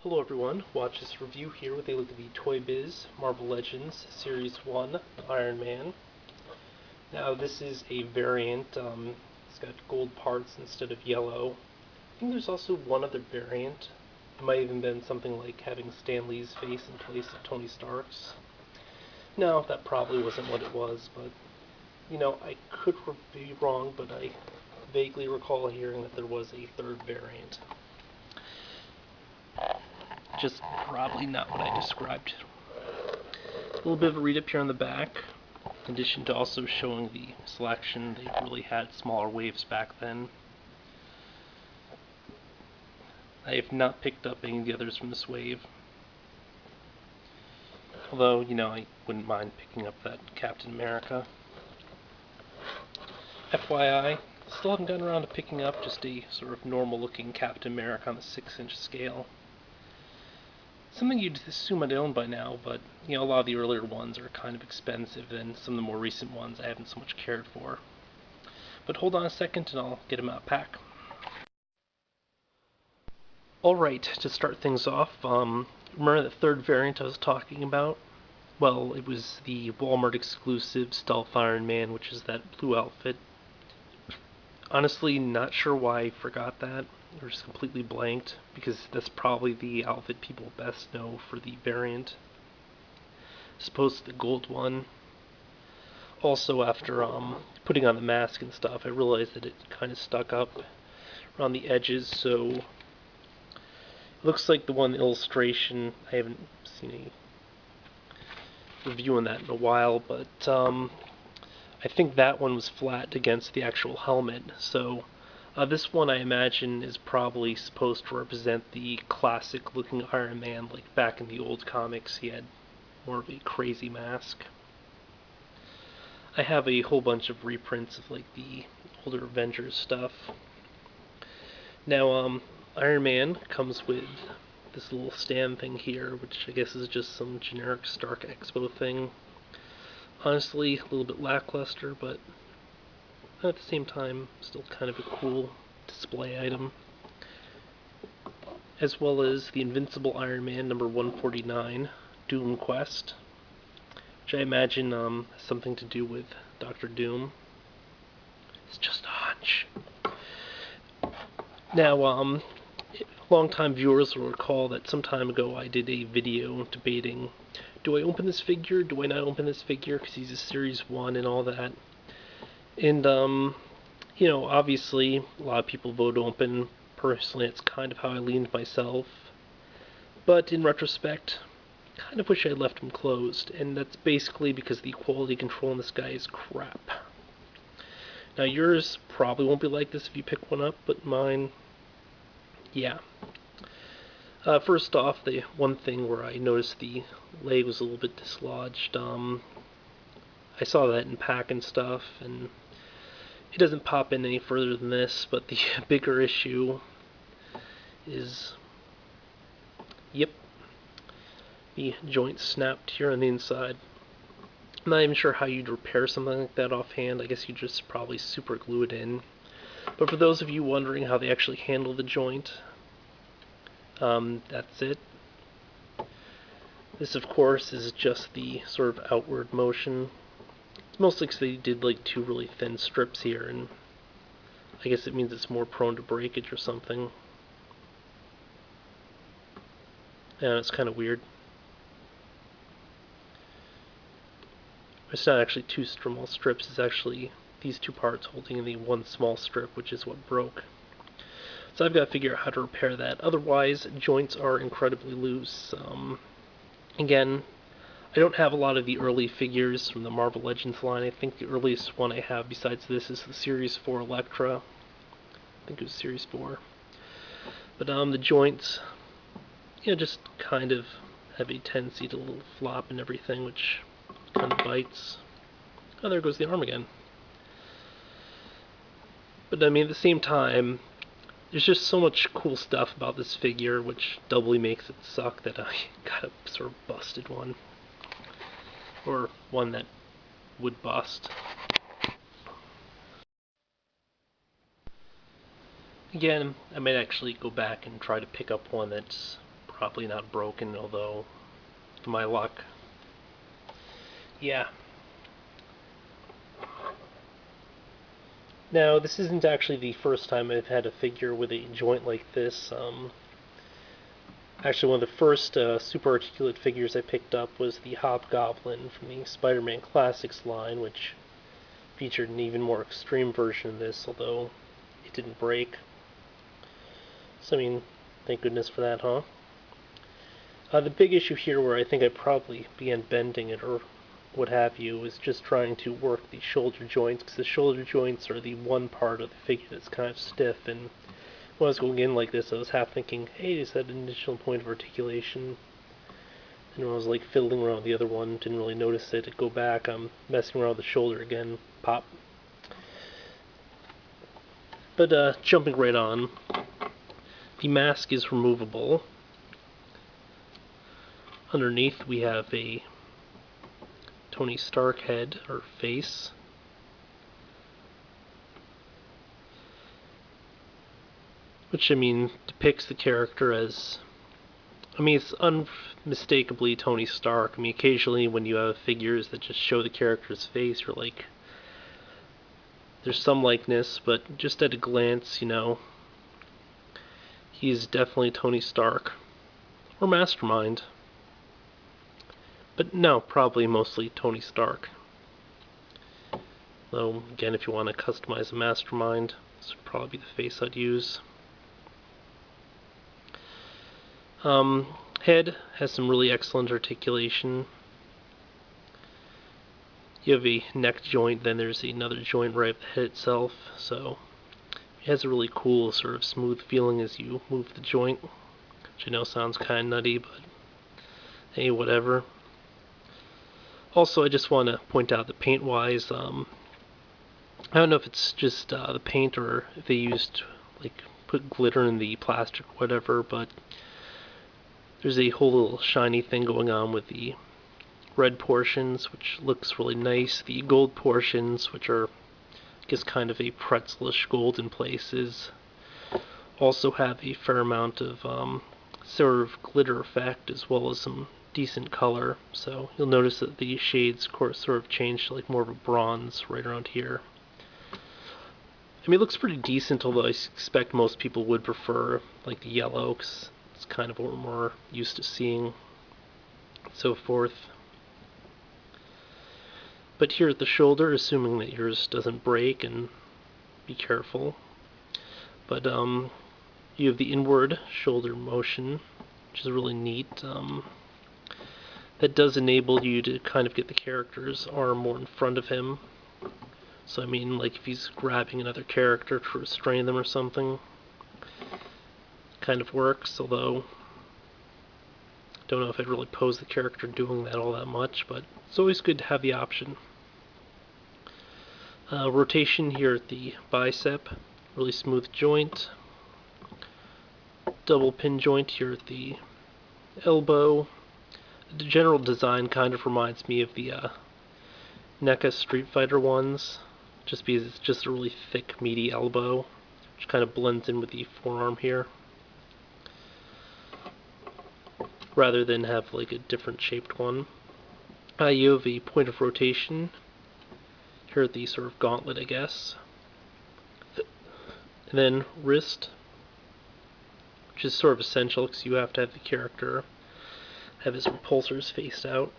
Hello everyone, watch this review here with a look at the Toy Biz Marvel Legends Series 1 Iron Man. Now this is a variant, it's got gold parts instead of yellow. I think there's also one other variant. It might have even been something like having Stan Lee's face in place of Tony Stark's. No, that probably wasn't what it was, but I could be wrong, but I vaguely recall hearing that there was a third variant. Just probably not what I described. A little bit of a read-up here on the back, in addition to also showing the selection. They really had smaller waves back then. I have not picked up any of the others from this wave. Although, I wouldn't mind picking up that Captain America. FYI, still haven't gotten around to picking up just a sort of normal-looking Captain America on the 6-inch scale. Something you'd assume I'd own by now, but a lot of the earlier ones are kind of expensive, and some of the more recent ones I haven't so much cared for. But hold on a second and I'll get them out of pack. Alright, to start things off, remember the third variant I was talking about? Well, it was the Walmart exclusive Stealth Iron Man, which is that blue outfit. Honestly, not sure why I forgot that, or just completely blanked, because that's probably the outfit people best know for the variant, as opposed to the gold one. Also, after putting on the mask and stuff, I realized that it kind of stuck up around the edges, so it looks like the one illustration. I haven't seen a review on that in a while, but I think that one was flat against the actual helmet, so this one I imagine is probably supposed to represent the classic looking Iron Man, like back in the old comics he had more of a crazy mask. I have a whole bunch of reprints of like the older Avengers stuff. Now Iron Man comes with this little stand thing here, which I guess is just some generic Stark Expo thing. Honestly, a little bit lackluster, but at the same time, still kind of a cool display item. As well as the Invincible Iron Man number 149, Doom Quest, which I imagine has something to do with Dr. Doom. It's just a hunch. Now, long-time viewers will recall that some time ago I did a video debating, do I open this figure, do I not open this figure, because he's a Series 1 and all that. And, obviously, a lot of people vote open. Personally, it's kind of how I leaned myself. But in retrospect, kind of wish I had left him closed, and that's basically because the quality control in this guy is crap. Now, yours probably won't be like this if you pick one up, but mine, yeah. First off, the one thing where I noticed the leg was a little bit dislodged, I saw that in pack and stuff, and it doesn't pop in any further than this, but the bigger issue is, yep, the joint snapped here on the inside. I'm not even sure how you'd repair something like that offhand. I guess you just probably super glue it in. But for those of you wondering how they actually handle the joint, that's it. This, of course, is just the sort of outward motion. It's mostly because they did like two really thin strips here, and I guess it means it's more prone to breakage or something. Yeah, it's kind of weird. It's not actually two small strips, it's actually these two parts holding in the one small strip, which is what broke. So I've got to figure out how to repair that. Otherwise, joints are incredibly loose. Again, I don't have a lot of the early figures from the Marvel Legends line. I think the earliest one I have besides this is the Series 4 Elektra. I think it was Series 4. But the joints, just kind of have a tendency to little flop and everything, which kind of bites. Oh, there goes the arm again. But I mean, at the same time, there's just so much cool stuff about this figure, which doubly makes it suck that I got a sort of busted one. Or one that would bust. Again, I might actually go back and try to pick up one that's probably not broken, although, to my luck. Yeah. Now, this isn't actually the first time I've had a figure with a joint like this. Actually, one of the first super articulate figures I picked up was the Hobgoblin from the Spider-Man Classics line, which featured an even more extreme version of this, although it didn't break. So, I mean, thank goodness for that, huh? The big issue here, where I think I probably began bending it or what have you, is just trying to work the shoulder joints, because the shoulder joints are the one part of the figure that's kind of stiff, and when I was going in like this, I was half thinking, hey, is that an additional point of articulation? And when I was like fiddling around with the other one, didn't really notice it. I'd go back, I'm messing around with the shoulder again, pop. But jumping right on, the mask is removable. Underneath we have a Tony Stark head, or face. Which, I mean, depicts the character as... I mean, it's unmistakably Tony Stark. I mean, occasionally when you have figures that just show the character's face, you're like... There's some likeness, but just at a glance, you know... He's definitely Tony Stark. Or Mastermind. But no, probably mostly Tony Stark. Though, again, if you want to customize a Mastermind, this would probably be the face I'd use. Head has some really excellent articulation. You have a neck joint, then there's another joint right at the head itself, so it has a really cool sort of smooth feeling as you move the joint, which I know sounds kind of nutty, but hey, whatever. Also, I just want to point out that paint-wise, I don't know if it's just the paint or if they used, like, put glitter in the plastic or whatever, but there's a whole little shiny thing going on with the red portions, which looks really nice. The gold portions, which are, I guess, kind of a pretzelish gold in places, also have a fair amount of sort of glitter effect, as well as some decent color. So you'll notice that the shades, of course, sort of change to like more of a bronze right around here. I mean, it looks pretty decent, although I expect most people would prefer like the yellow, because it's kind of what we're more used to seeing, and so forth. But here at the shoulder, assuming that yours doesn't break, and be careful, but you have the inward shoulder motion, which is really neat. That does enable you to kind of get the character's arm more in front of him. So I mean, like if he's grabbing another character to restrain them or something, kind of works, although don't know if I'd really pose the character doing that all that much, but it's always good to have the option. Rotation here at the bicep, really smooth joint. Double pin joint here at the elbow. The general design kind of reminds me of the NECA Street Fighter ones, just because it's just a really thick, meaty elbow, which kind of blends in with the forearm here, rather than have like a different shaped one. You have a point of rotation here at the sort of gauntlet, I guess. And then wrist, which is sort of essential because you have to have the character have his repulsors faced out.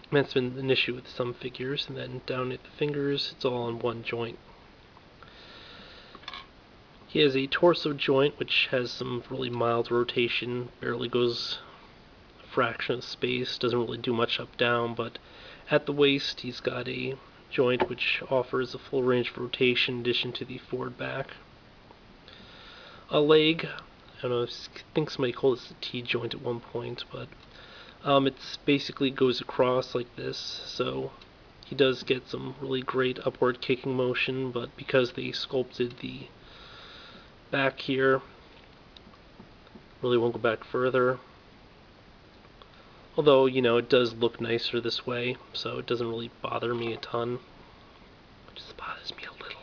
That's been an issue with some figures. And then down at the fingers, it's all on one joint. He has a torso joint which has some really mild rotation, barely goes a fraction of space, doesn't really do much up down, but at the waist he's got a joint which offers a full range of rotation in addition to the forward back. A leg, I don't know, I think somebody called this the T-joint at one point, but it basically goes across like this, so he does get some really great upward kicking motion, but because they sculpted the back here, really won't go back further. Although, you know, it does look nicer this way, so it doesn't really bother me a ton. It just bothers me a little.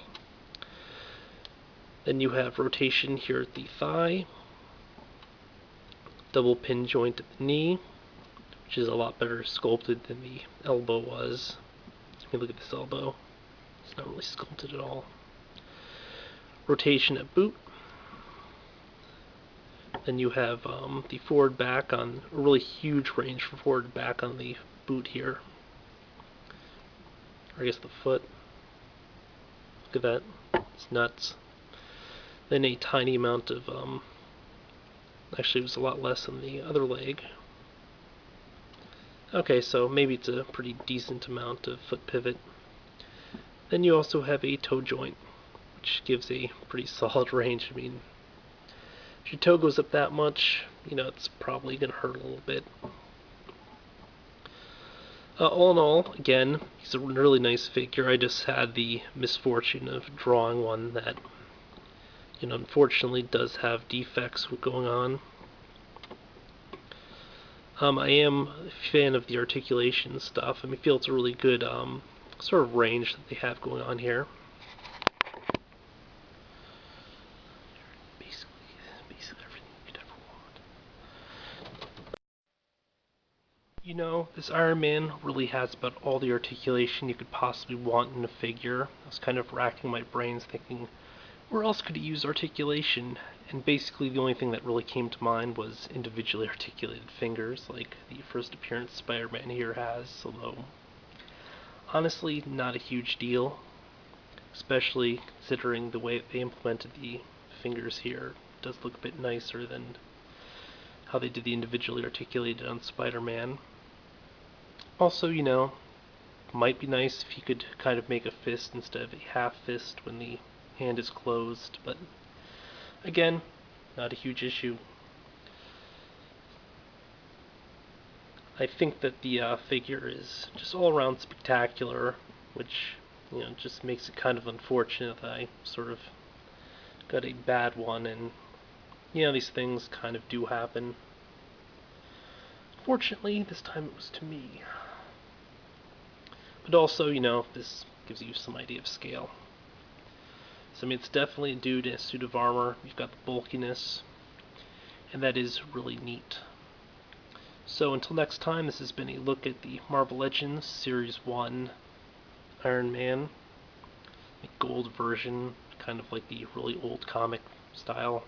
Then you have rotation here at the thigh. double pin joint at the knee, which is a lot better sculpted than the elbow was. Let me look at this elbow. It's not really sculpted at all. Rotation at boot. Then you have the forward back on a really huge range for forward back on the boot here. Or I guess the foot. Look at that. It's nuts. Then a tiny amount of, actually it was a lot less than the other leg. Okay, so maybe it's a pretty decent amount of foot pivot. Then you also have a toe joint, which gives a pretty solid range. I mean, if your toe goes up that much, it's probably going to hurt a little bit. All in all, again, he's a really nice figure. I just had the misfortune of drawing one that, unfortunately does have defects going on. I am a fan of the articulation stuff. I feel it's a really good sort of range that they have going on here. Basically everything you could ever want. This Iron Man really has about all the articulation you could possibly want in a figure. I was kind of racking my brains thinking, where else could he use articulation? And basically the only thing that really came to mind was individually articulated fingers, like the first appearance Spider-Man here has, although honestly not a huge deal, especially considering the way they implemented the fingers here. It does look a bit nicer than how they did the individually articulated on Spider-Man. Also, might be nice if you could kind of make a fist instead of a half fist when the hand is closed, but again, not a huge issue. I think that the figure is just all around spectacular, which just makes it kind of unfortunate that I sort of got a bad one, and these things kind of do happen. Fortunately, this time it was to me. But also, this gives you some idea of scale. So it's definitely a dude in a suit of armor. You've got the bulkiness, and that is really neat. So until next time, this has been a look at the Marvel Legends Series 1 Iron Man, a gold version, kind of like the really old comic style.